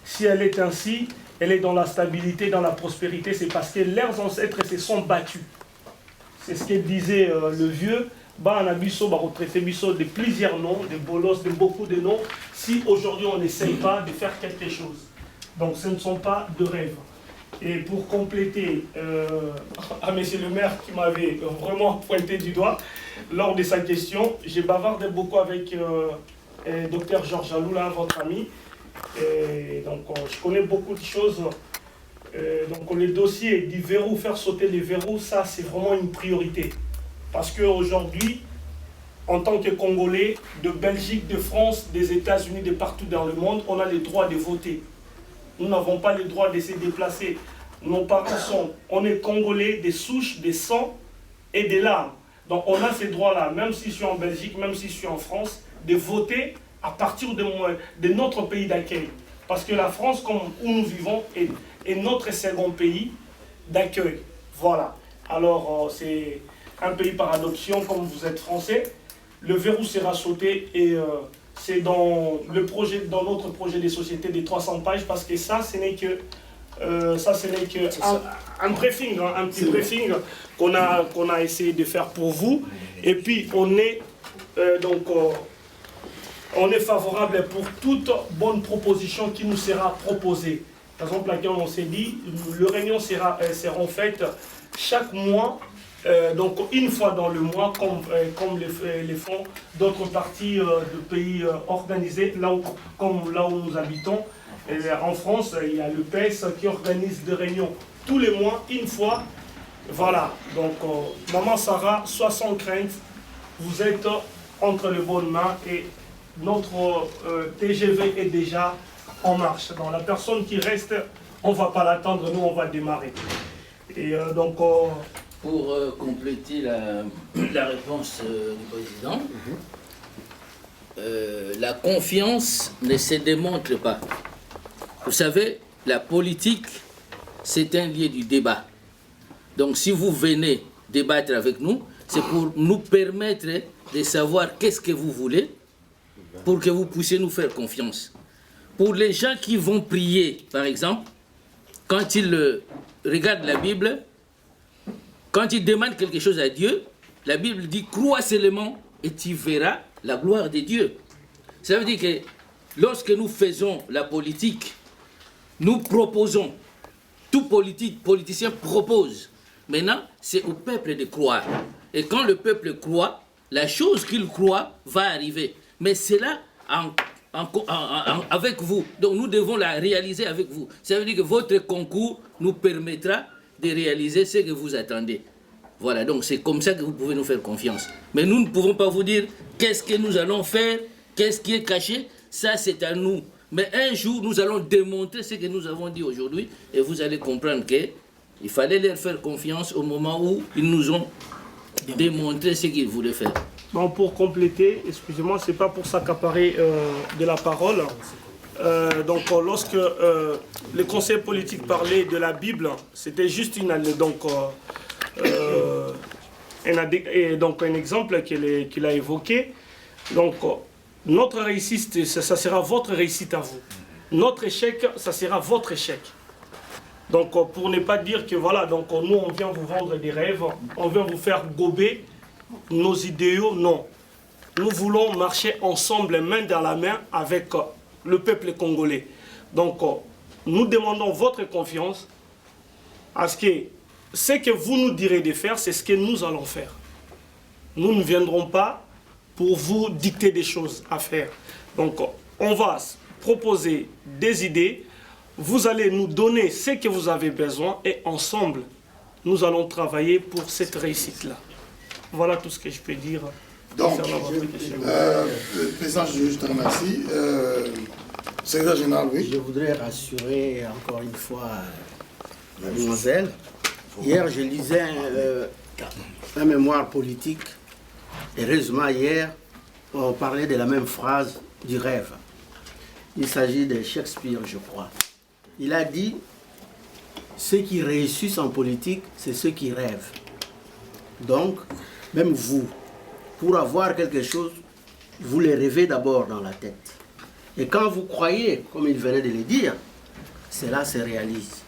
si elle est ainsi, elle est dans la stabilité, dans la prospérité, c'est parce que leurs ancêtres se sont battus. C'est ce que disait le vieux, on a retraité de plusieurs noms, de bolos, de beaucoup de noms, si aujourd'hui on n'essaye pas de faire quelque chose. Donc ce ne sont pas de rêves. Et pour compléter, à monsieur le maire qui m'avait vraiment pointé du doigt, lors de sa question, j'ai bavardé beaucoup avec Dr Georges Aloula, votre ami. Et donc je connais beaucoup de choses. Donc les dossiers du verrou, faire sauter les verrous, ça c'est vraiment une priorité. Parce qu'aujourd'hui, en tant que Congolais, de Belgique, de France, des États-Unis, de partout dans le monde, on a le droit de voter. Nous n'avons pas le droit de se déplacer. Nos parents on est Congolais des souches, des sangs et des larmes. Donc on a ces droits-là, même si je suis en Belgique, même si je suis en France, de voter à partir de notre pays d'accueil. Parce que la France, où nous vivons, est notre second pays d'accueil. Voilà. Alors un pays par adoption, comme vous êtes français, le verrou sera sauté et c'est dans notre projet des sociétés des 300 pages, parce que ça, ce n'est que un briefing, hein, un petit briefing qu'on a essayé de faire pour vous. Et puis on est favorable pour toute bonne proposition qui nous sera proposée. Par exemple, laquelle on s'est dit, les réunions seront faites chaque mois, donc une fois dans le mois, comme les font d'autres parties de pays organisés, comme là où nous habitons. Et en France, il y a le PS qui organise des réunions tous les mois, une fois. Voilà, donc Maman Sarah, sois sans crainte, vous êtes entre les bonnes mains et notre TGV est déjà en marche. Donc la personne qui reste, on ne va pas l'attendre, nous on va démarrer. Et donc... Pour compléter la réponse du président, la confiance ne se démontre pas. Vous savez, la politique, c'est un lieu du débat. Donc si vous venez débattre avec nous, c'est pour nous permettre de savoir qu'est-ce que vous voulez, pour que vous puissiez nous faire confiance. Pour les gens qui vont prier, par exemple, quand ils regardent la Bible, quand ils demandent quelque chose à Dieu, la Bible dit « Crois seulement et tu verras la gloire de Dieu ». Ça veut dire que lorsque nous faisons la politique, nous proposons, tout politicien propose. Maintenant, c'est au peuple de croire. Et quand le peuple croit, la chose qu'il croit va arriver. Mais c'est là avec vous. Donc nous devons la réaliser avec vous. Ça veut dire que votre concours nous permettra de réaliser ce que vous attendez. Voilà, donc c'est comme ça que vous pouvez nous faire confiance. Mais nous ne pouvons pas vous dire qu'est-ce que nous allons faire, qu'est-ce qui est caché. Ça, c'est à nous. Mais un jour, nous allons démontrer ce que nous avons dit aujourd'hui et vous allez comprendre qu'il fallait leur faire confiance au moment où ils nous ont démontré ce qu'ils voulaient faire. Bon, pour compléter, excusez-moi, c'est pas pour s'accaparer de la parole. Donc, lorsque le conseil politique parlait de la Bible, c'était juste un exemple qu'il a évoqué. Donc, notre réussite, ça sera votre réussite à vous. Notre échec, ça sera votre échec. Donc, pour ne pas dire que voilà, donc nous, on vient vous vendre des rêves, on vient vous faire gober nos idéaux, non. Nous voulons marcher ensemble, main dans la main, avec le peuple congolais. Donc, nous demandons votre confiance à ce que vous nous direz de faire, c'est ce que nous allons faire. Nous ne viendrons pas pour vous dicter des choses à faire. Donc, on va proposer des idées, vous allez nous donner ce que vous avez besoin et ensemble, nous allons travailler pour cette réussite-là. Voilà tout ce que je peux dire. Donc, président, je te remercie. Secrétaire général, oui. Je voudrais rassurer encore une fois mademoiselle. Hier, je lisais un mémoire politique. Heureusement, hier, on parlait de la même phrase du rêve. Il s'agit de Shakespeare, je crois. Il a dit, ceux qui réussissent en politique, c'est ceux qui rêvent. Donc, même vous, pour avoir quelque chose, vous le rêvez d'abord dans la tête. Et quand vous croyez, comme il venait de le dire, cela se réalise.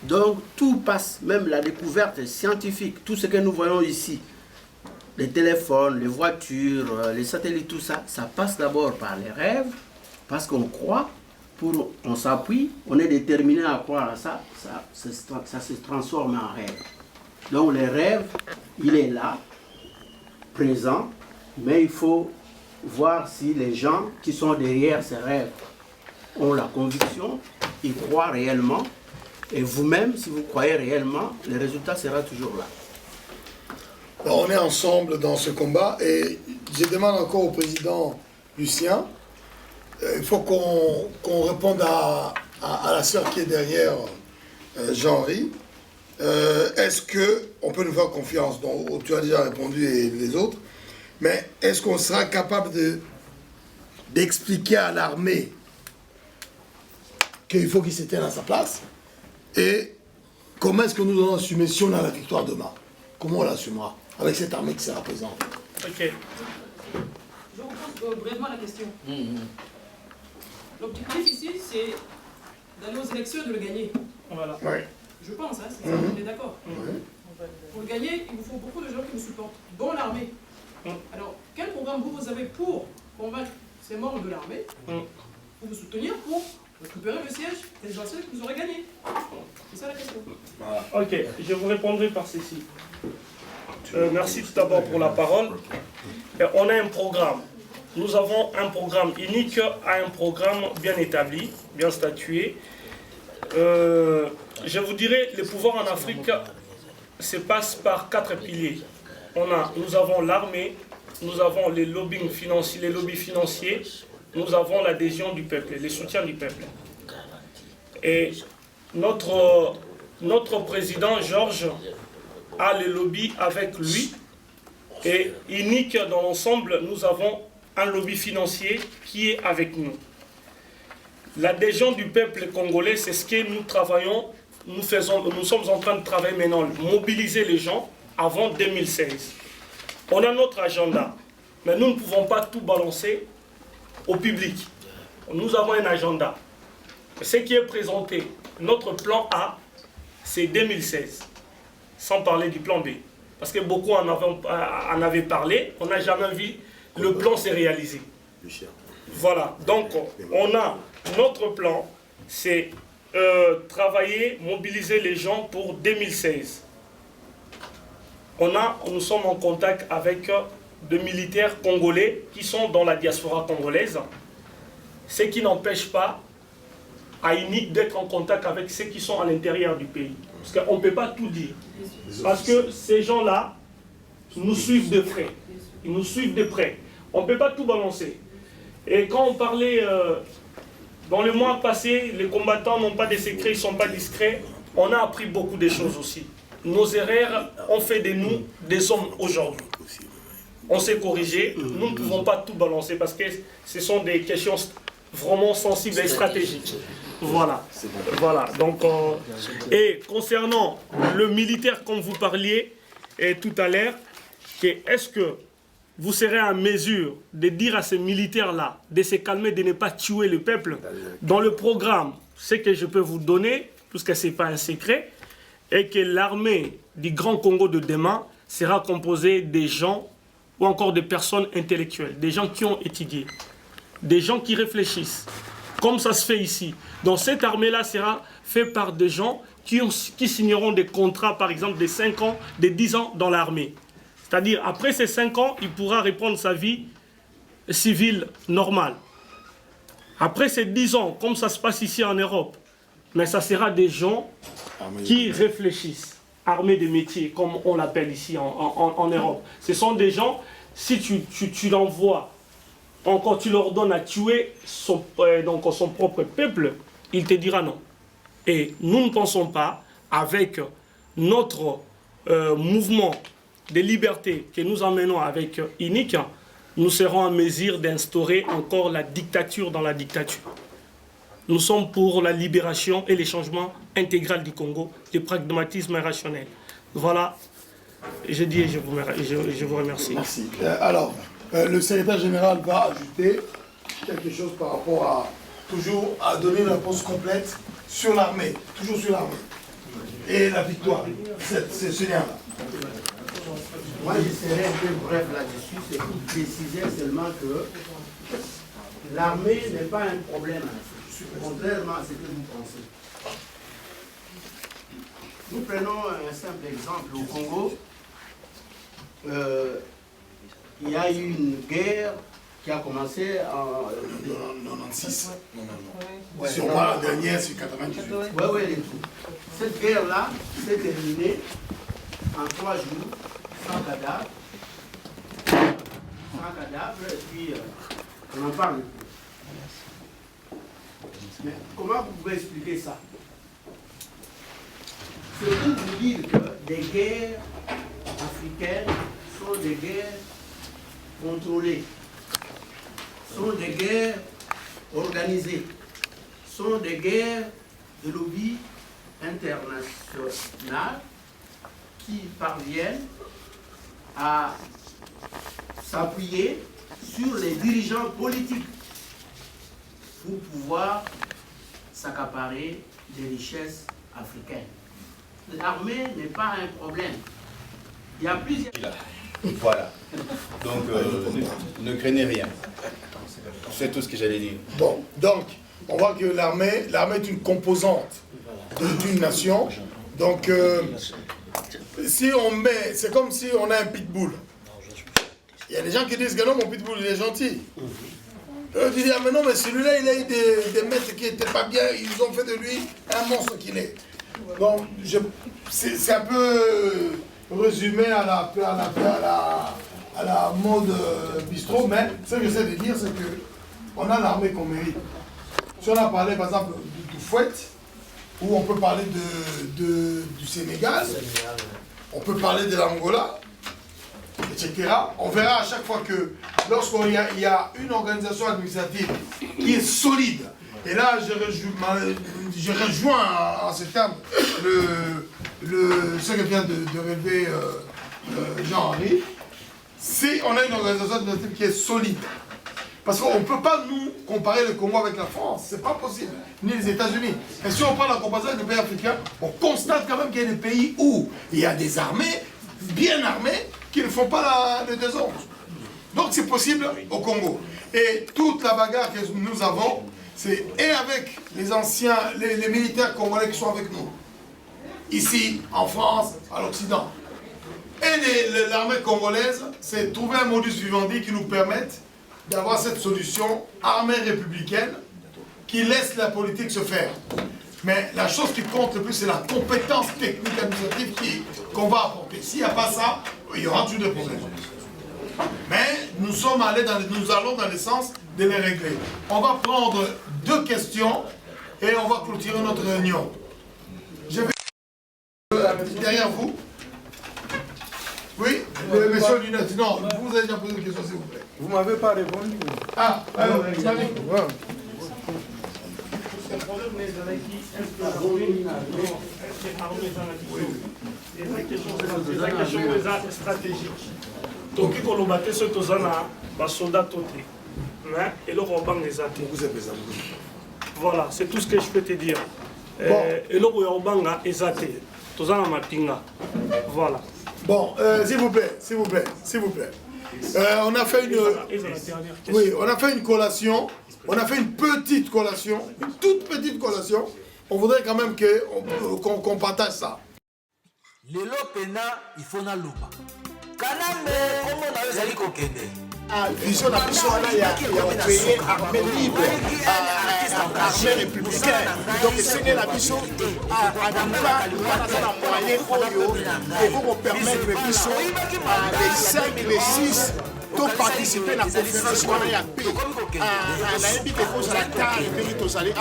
Donc, tout passe, même la découverte scientifique, tout ce que nous voyons ici, les téléphones, les voitures, les satellites, tout ça, ça passe d'abord par les rêves, parce qu'on croit, on s'appuie, on est déterminé à croire à ça, ça se transforme en rêve. Donc le rêve, il est là, présent, mais il faut voir si les gens qui sont derrière ces rêves ont la conviction, ils croient réellement, et vous-même, si vous croyez réellement, le résultat sera toujours là. Alors, on est ensemble dans ce combat, et je demande encore au président Lucien, il faut qu'on réponde à la sœur qui est derrière Jean-Henri. Est-ce qu'on peut nous faire confiance? Donc, tu as déjà répondu et les autres. Mais est-ce qu'on sera capable d'expliquer à l'armée qu'il faut qu'il se tienne à sa place? Et comment est-ce que nous allons assumer si on a la victoire demain? Comment on l'assumera? avec cette armée qui sera présente. Ok. Je vous pose brièvement la question. L'objectif ici, c'est d'aller aux élections et de le gagner. Voilà. Ouais. Je pense, hein, c'est ça, on est d'accord. Pour le gagner, il vous faut beaucoup de gens qui vous supportent, dont l'armée. Alors, quel programme vous avez pour convaincre ces membres de l'armée, pour vous soutenir, pour récupérer le siège présidentiel que vous aurez gagné? C'est ça la question. Ok, je vous répondrai par ceci. Merci tout d'abord pour la parole. On a un programme. Nous avons un programme unique, un programme bien établi, bien statué. Je vous dirais, le pouvoir en Afrique se passe par 4 piliers. Nous avons l'armée, nous avons les lobbies financiers, nous avons l'adhésion du peuple, le soutien du peuple. Et notre président Georges a les lobbies avec lui. Et unique dans l'ensemble, nous avons un lobby financier qui est avec nous. L'adhésion du peuple congolais, c'est ce que nous travaillons, nous sommes en train de travailler maintenant, mobiliser les gens avant 2016. On a notre agenda, mais nous ne pouvons pas tout balancer au public. Nous avons un agenda. Ce qui est présenté, notre plan A, c'est 2016, sans parler du plan B. Parce que beaucoup en avaient parlé, on n'a jamais vu le plan se réaliser. Voilà, donc on a notre plan, c'est travailler, mobiliser les gens pour 2016. Nous sommes en contact avec de militaires congolais qui sont dans la diaspora congolaise, ce qui n'empêche pas à UNIC d'être en contact avec ceux qui sont à l'intérieur du pays. Parce qu'on ne peut pas tout dire. Parce que ces gens-là nous suivent de près. Ils nous suivent de près. On ne peut pas tout balancer. Et quand on parlait, dans le mois passé, les combattants n'ont pas de secrets, ils ne sont pas discrets. On a appris beaucoup de choses aussi. Nos erreurs ont fait de nous des hommes aujourd'hui. On s'est corrigé, nous ne pouvons pas tout balancer parce que ce sont des questions vraiment sensibles et stratégiques. Voilà. Voilà. Donc, et concernant le militaire, comme vous parliez tout à l'heure, est-ce que vous serez en mesure de dire à ces militaires-là de se calmer, de ne pas tuer le peuple? Dans le programme, ce que je peux vous donner, puisque ce n'est pas un secret, est que l'armée du Grand Congo de demain sera composée des gens ou encore des personnes intellectuelles, des gens qui ont étudié, des gens qui réfléchissent, comme ça se fait ici. Donc cette armée-là sera faite par des gens qui signeront des contrats, par exemple, de 5 ans, de 10 ans dans l'armée. C'est-à-dire, après ces 5 ans, il pourra reprendre sa vie civile normale. Après ces 10 ans, comme ça se passe ici en Europe, mais ça sera des gens qui réfléchissent, armés de métiers, comme on l'appelle ici en Europe. Ce sont des gens, si tu l'envoies, encore tu leur donnes à tuer son propre peuple, il te dira non. Et nous ne pensons pas, avec notre mouvement de liberté que nous emmenons avec UNIC, nous serons en mesure d'instaurer encore la dictature dans la dictature. Nous sommes pour la libération et le changement intégral du Congo, le pragmatisme rationnel. Voilà, je dis et je vous remercie. Merci. Alors, le secrétaire général va ajouter quelque chose par rapport à donner une réponse complète sur l'armée, toujours sur l'armée. Et la victoire, c'est ce lien-là. Moi, je serais un peu bref là-dessus, c'est pour préciser seulement que l'armée n'est pas un problème, contrairement à ce que vous pensez. Nous prenons un simple exemple. Au Congo, il y a eu une guerre qui a commencé en 96. Ouais, si on parle la dernière, c'est 98. Oui, les tout. Cette guerre-là s'est terminée en 3 jours, sans cadavre. Et puis on en parle. Mais comment vous pouvez expliquer ça? C'est pour vous dire que des guerres africaines sont des guerres contrôlées, sont des guerres organisées, sont des guerres de lobby international qui parviennent à s'appuyer sur les dirigeants politiques pour pouvoir s'accaparer des richesses africaines. L'armée n'est pas un problème. Il y a plusieurs... Voilà. Donc, ne craignez rien. C'est tout ce que j'allais dire. Bon, donc, on voit que l'armée est une composante d'une nation. Donc, si on met... C'est comme si on a un pitbull. Il y a des gens qui disent que non, mon pitbull, il est gentil. Tu dis, ah mais non, mais celui-là, il a eu des maîtres qui n'étaient pas bien, ils ont fait de lui un monstre qu'il est. Donc, c'est un peu résumé à la mode bistrot, mais ce que j'essaie de dire, c'est qu'on a l'armée qu'on mérite. Si on a parlé, par exemple, du Fouet, ou on peut parler du Sénégal, on peut parler de l'Angola, etc. On verra à chaque fois que lorsqu'il y a une organisation administrative qui est solide, et là je rejoins en ce terme ce que vient de relever Jean-Henri, si on a une organisation administrative qui est solide, parce qu'on ne peut pas nous comparer le Congo avec la France, c'est pas possible, ni les États-Unis. Et si on prend la comparaison avec les pays africains, on constate quand même qu'il y a des pays où il y a des armées, bien armées, qui ne font pas le désordre. Donc c'est possible au Congo. Et toute la bagarre que nous avons, c'est et avec les anciens, les militaires congolais qui sont avec nous, ici, en France, à l'Occident. Et l'armée congolaise, c'est trouver un modus vivendi qui nous permette d'avoir cette solution armée républicaine qui laisse la politique se faire. Mais la chose qui compte le plus, c'est la compétence technique administrative qu'on va apporter. S'il n'y a pas ça, il y aura toujours des problèmes. Mais nous allons dans le sens de les régler. On va prendre 2 questions et on va clôturer notre réunion. Je vais derrière vous. Oui, le monsieur Lunette. Non, vous avez déjà posé une question, s'il vous plaît. Vous ne m'avez pas répondu. Ah, alors, toki koloba te soki toza na basoldat to te eloko obanga eza te. Voilà, c'est tout ce que je peux te dire. Eloko ya obanga eza te toza na mapinga. Voilà. Bon, s'il vous plaît, s'il vous plaît, s'il vous plaît. On a fait une collation. On a fait une petite collation, une toute petite collation. On voudrait quand même qu'on partage ça. Lelo pena il faut na luba. Kanambe comment na ezali kokende. Vision la vision ya créer armée libre, armée républicaine. Donc c'est la vision à la moyen et pour permettre les 5 les 6 de participer à la conférence qu'on a paix. On a invité pour la table et tous aller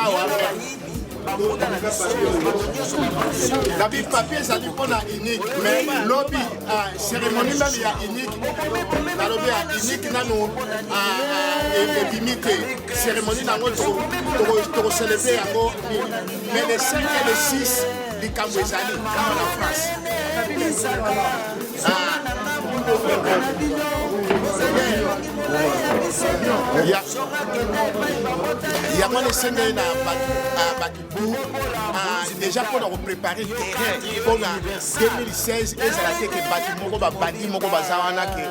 David papier ça dit qu'on a unique mais lobby cérémonie même il y a unique la lobby a unique nano et limité cérémonie dans notre célébrer mais les 5 et les 6 du Cambodge comme en France il y a moins de 5 ans déjà pour nous préparer le terrain pour 2016 et ça a été que bâtiment va bâtir mon bazawana que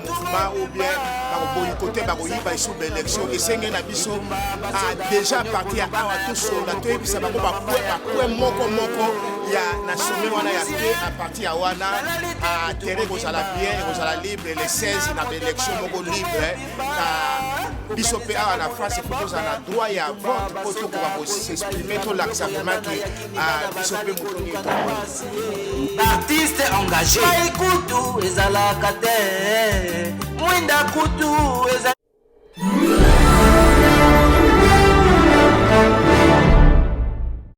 mouvement ou bien côté baroyiba sur l'élection et 5 ans biso déjà parti à tout sur la tête ça va pas moko il y a national wana ya paix à partir à wana à terrain vous allez bien vous allez libre les 16 na élection moko libre biso pe à la France pour nous en droit ya vote pour s'exprimer tout l'acceptement que biso pe mutoni artiste engagé kutu ezala kate mwinda kutu